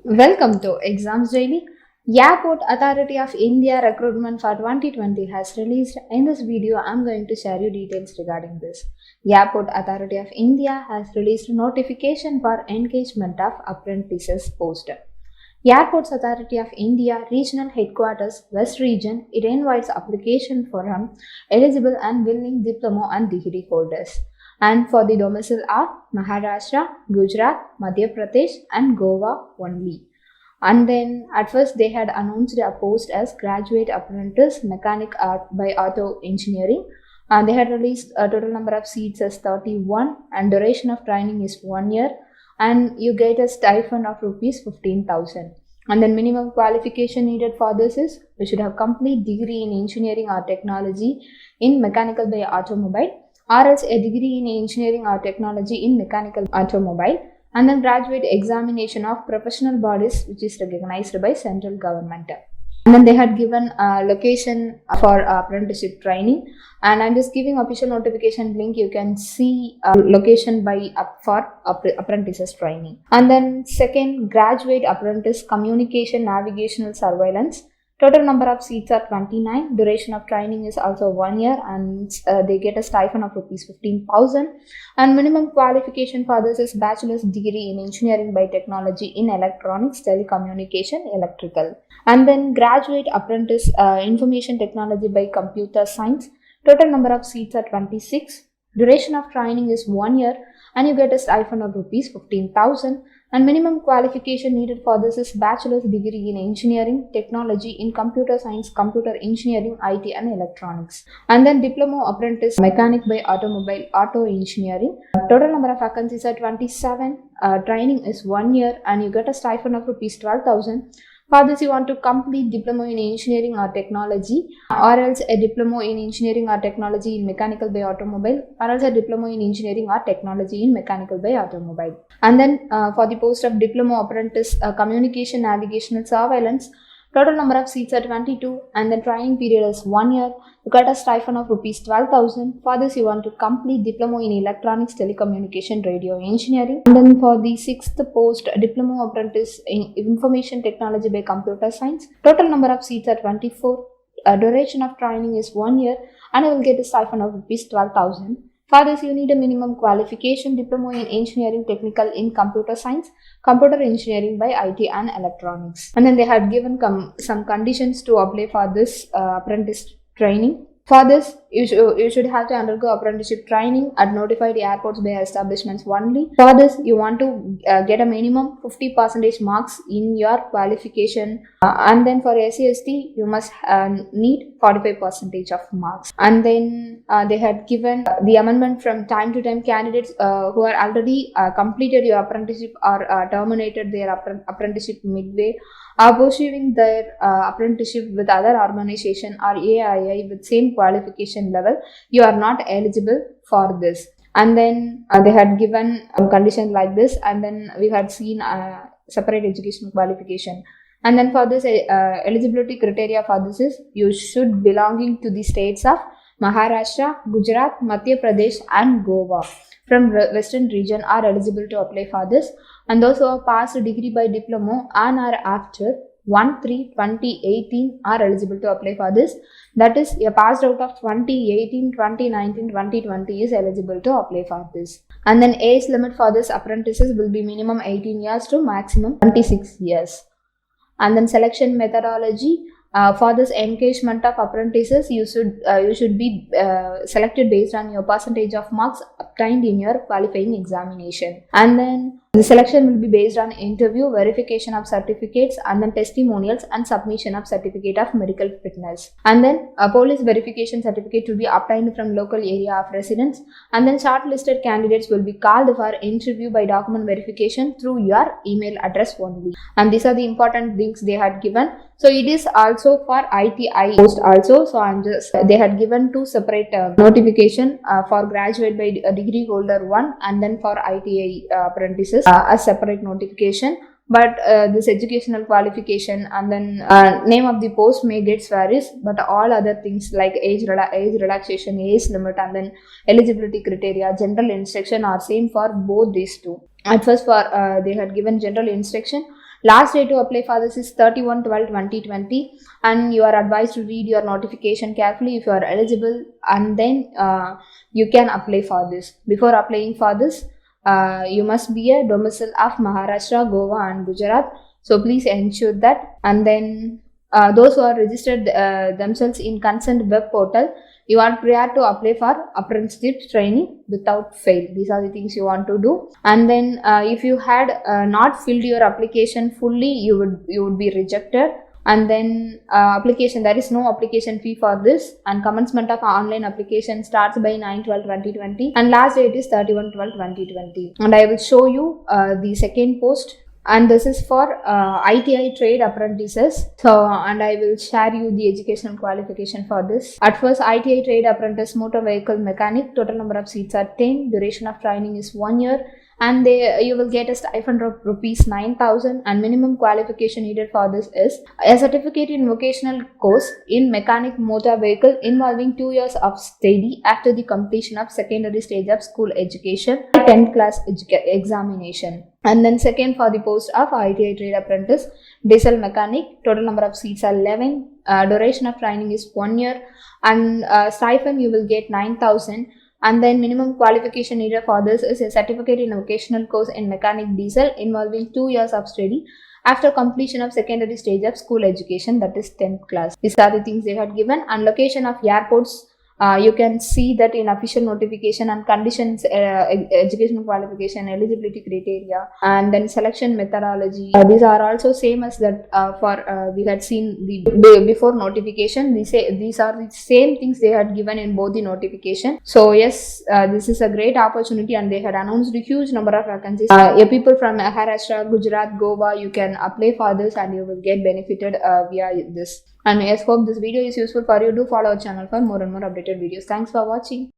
Welcome to Exams Daily. Airport Authority of India recruitment for 2020 has released. In this video, I'm going to share you details regarding this. Airport Authority of India has released notification for engagement of apprentices post. Airports Authority of India Regional Headquarters West Region, it invites application from eligible and willing diploma and degree holders. And for the domicile are Maharashtra, Gujarat, Madhya Pradesh and Goa only. And then at first they had announced a post as graduate apprentice mechanic art by auto engineering. And they had released a total number of seats as 31 and duration of training is 1 year and you get a stipend of rupees 15,000. And then minimum qualification needed for this is you should have complete degree in engineering or technology in mechanical by automobile or else a degree in engineering or technology in mechanical automobile and then graduate examination of professional bodies which is recognized by central government. And then they had given a location for apprenticeship training and I'm just giving official notification link. You can see location by for apprentices training. And then second, graduate apprentice communication navigational surveillance. Total number of seats are 29. Duration of training is also 1 year and they get a stipend of rupees 15,000. And minimum qualification for this is bachelor's degree in engineering by technology in electronics, telecommunication, electrical. And then graduate apprentice information technology by computer science. Total number of seats are 26. Duration of training is 1 year and you get a stipend of rupees 15,000. And minimum qualification needed for this is bachelor's degree in engineering, technology in computer science, computer engineering, IT and electronics. And then diploma apprentice mechanic by automobile, auto engineering. Total number of vacancies are 27. Training is 1 year and you get a stipend of rupees 12,000. For this, you want to complete diploma in engineering or technology, or else a diploma in engineering or technology in mechanical by automobile, or else a diploma in engineering or technology in mechanical by automobile. And then for the post of diploma apprentice communication navigational surveillance, total number of seats are 22 and the training period is 1 year. You got a stipend of rupees 12,000. For this, you want to complete diploma in electronics, telecommunication, radio engineering. And then for the sixth post, diploma apprentice in information technology by computer science. Total number of seats are 24. Duration of training is 1 year and you will get a stipend of rupees 12,000. For this, you need a minimum qualification diploma in engineering technical in computer science, computer engineering by IT and electronics. And then they had given some conditions to apply for this apprentice training. For this, you should have to undergo apprenticeship training at notified airports by establishments only. For this, you want to get a minimum 50% marks in your qualification. And then for SCST, you must need 45% of marks. And then they had given the amendment from time to time candidates who are already completed your apprenticeship or terminated their apprenticeship midway are pursuing their apprenticeship with other organization or AII with same qualification level, you are not eligible for this. And then they had given conditions like this and then we had seen separate educational qualification. And then for this eligibility criteria for this is you should belonging to the states of Maharashtra, Gujarat, Madhya Pradesh and Goa from western region are eligible to apply for this, and those who have passed degree by diploma and are after 1/3/2018 are eligible to apply for this. That is, a passed out of 2018, 2019, 2020 is eligible to apply for this. And then age limit for this apprentices will be minimum 18 years to maximum 26 years. And then selection methodology. For this engagement of apprentices, you should be selected based on your percentage of marks obtained in your qualifying examination. And then the selection will be based on interview, verification of certificates, and then testimonials and submission of certificate of medical fitness. And then a police verification certificate to be obtained from local area of residence. And then shortlisted candidates will be called for interview by document verification through your email address only. And these are the important links they had given. So it is also for ITI post also. So they had given two separate notification for graduate by degree holder 1 and then for ITI apprentices a separate notification. But this educational qualification and then name of the post may get varies, but all other things like age relaxation, age limit and then eligibility criteria, general instruction are same for both these two. At first for they had given general instruction. Last day to apply for this is 31/12/2020, and you are advised to read your notification carefully if you are eligible, and then you can apply for this. Before applying for this, you must be a domicile of Maharashtra, Goa and Gujarat. So please ensure that. And then those who are registered themselves in consent web portal, you are prior to apply for apprenticeship training without fail. These are the things you want to do. And then if you had not filled your application fully, you would be rejected. And then application, there is no application fee for this, and commencement of online application starts by 9/12/2020, and last date is 31/12/2020. And I will show you the second post, and this is for ITI trade apprentices. So, and I will share you the educational qualification for this. At first, ITI trade apprentice motor vehicle mechanic, total number of seats are 10, duration of training is 1 year, and you will get a stipend of rupees 9,000, and minimum qualification needed for this is a certificate in vocational course in mechanic motor vehicle involving 2 years of study after the completion of secondary stage of school education, 10th class examination. And then second, for the post of ITI trade apprentice diesel mechanic, total number of seats are 11, duration of training is 1 year, and stipend you will get 9,000. And then minimum qualification needed for this is a certificate in a vocational course in mechanic diesel involving 2 years of study after completion of secondary stage of school education, that is 10th class. These are the things they had given. And location of airports, you can see that in official notification, and conditions, educational qualification, eligibility criteria, and then selection methodology. These are also same as that we had seen the before notification. These are the same things they had given in both the notification. So yes, this is a great opportunity, and they had announced a huge number of vacancies. People from Maharashtra, Gujarat, Goa, you can apply for this, and you will get benefited via this. And I hope this video is useful for you. Do follow our channel for more and more updated videos. Thanks for watching.